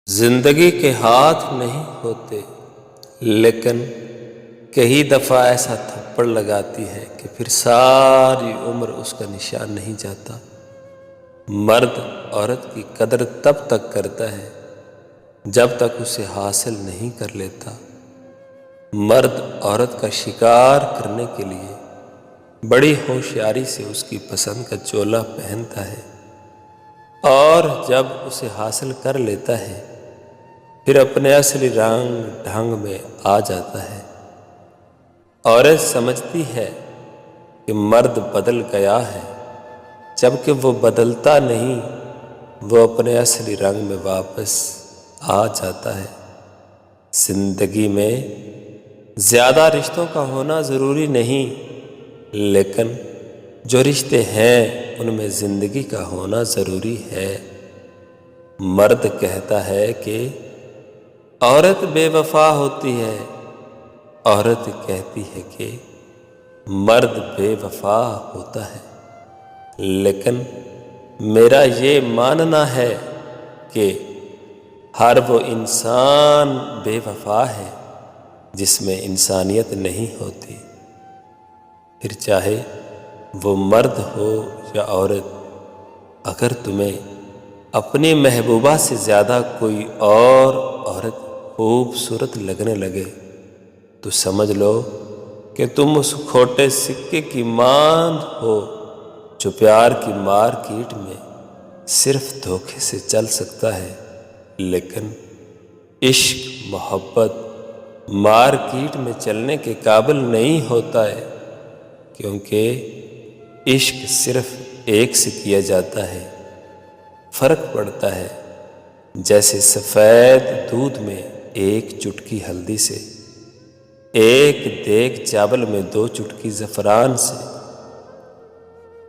जिंदगी के हाथ नहीं होते, लेकिन कई दफ़ा ऐसा थप्पड़ लगाती है कि फिर सारी उम्र उसका निशान नहीं जाता। मर्द औरत की कदर तब तक करता है जब तक उसे हासिल नहीं कर लेता। मर्द औरत का शिकार करने के लिए बड़ी होशियारी से उसकी पसंद का चोला पहनता है, और जब उसे हासिल कर लेता है फिर अपने असली रंग ढंग में आ जाता है। औरत समझती है कि मर्द बदल गया है, जबकि वो बदलता नहीं, वो अपने असली रंग में वापस आ जाता है। जिंदगी में ज़्यादा रिश्तों का होना ज़रूरी नहीं, लेकिन जो रिश्ते हैं उनमें ज़िंदगी का होना ज़रूरी है। मर्द कहता है कि औरत बेवफा होती है, औरत कहती है कि मर्द बेवफा होता है। लेकिन मेरा ये मानना है कि हर वो इंसान बेवफा है जिसमें इंसानियत नहीं होती। फिर चाहे वो मर्द हो या औरत, अगर तुम्हें अपनी महबूबा से ज़्यादा कोई और औरत खूबसूरत लगने लगे तो समझ लो कि तुम उस खोटे सिक्के की मांद हो जो प्यार की मार्केट में सिर्फ धोखे से चल सकता है। लेकिन इश्क मोहब्बत मार्केट में चलने के काबिल नहीं होता है, क्योंकि इश्क सिर्फ एक से किया जाता है। फर्क पड़ता है जैसे सफ़ेद दूध में एक चुटकी हल्दी से, एक देग चावल में 2 चुटकी ज़फ़रान से,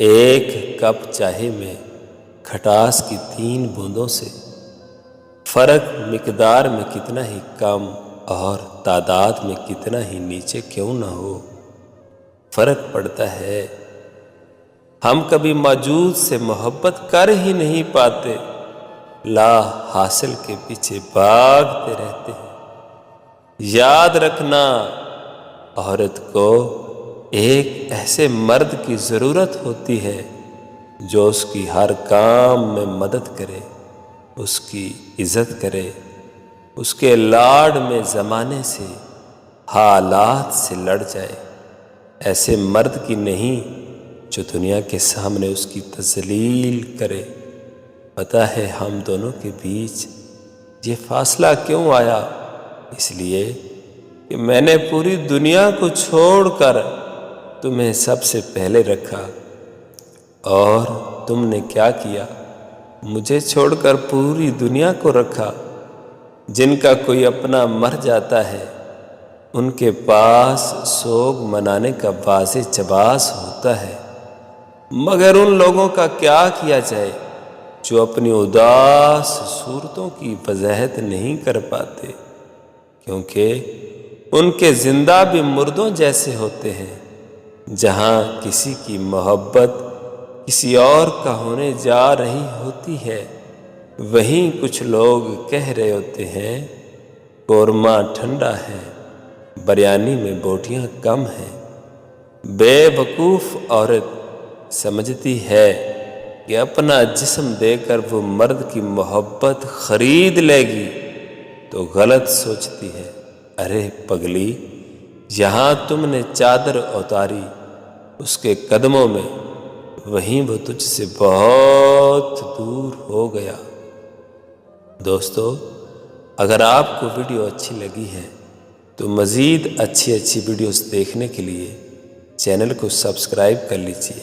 एक कप चाय में खटास की 3 बूंदों से। फ़र्क मिकदार में कितना ही कम और तादाद में कितना ही नीचे क्यों ना हो, फ़र्क पड़ता है हम कभी मौजूद से मोहब्बत कर ही नहीं पाते, ला हासिल के पीछे भागते रहते हैं। याद रखना, औरत को एक ऐसे मर्द की ज़रूरत होती है जो उसकी हर काम में मदद करे, उसकी इज़्ज़त करे, उसके लाड में ज़माने से हालात से लड़ जाए। ऐसे मर्द की नहीं जो दुनिया के सामने उसकी तज़लील करे। पता है हम दोनों के बीच ये फासला क्यों आया? इसलिए कि मैंने पूरी दुनिया को छोड़कर तुम्हें सबसे पहले रखा, और तुमने क्या किया? मुझे छोड़कर पूरी दुनिया को रखा। जिनका कोई अपना मर जाता है उनके पास सोग मनाने का वाज़े जवाज़ होता है, मगर उन लोगों का क्या किया जाए जो अपनी उदास सूरतों की वज़ाहत नहीं कर पाते, क्योंकि उनके जिंदा भी मुर्दों जैसे होते हैं। जहाँ किसी की मोहब्बत किसी और का होने जा रही होती है, वहीं कुछ लोग कह रहे होते हैं कोरमा ठंडा है, बिरयानी में बोटियां कम हैं। बेवकूफ़ औरत समझती है कि अपना जिस्म देकर वो मर्द की मोहब्बत खरीद लेगी, तो गलत सोचती है। अरे पगली, यहाँ तुमने चादर उतारी उसके कदमों में, वहीं वो तुझसे बहुत दूर हो गया। दोस्तों, अगर आपको वीडियो अच्छी लगी है तो मज़ीद अच्छी वीडियोस देखने के लिए चैनल को सब्सक्राइब कर लीजिए।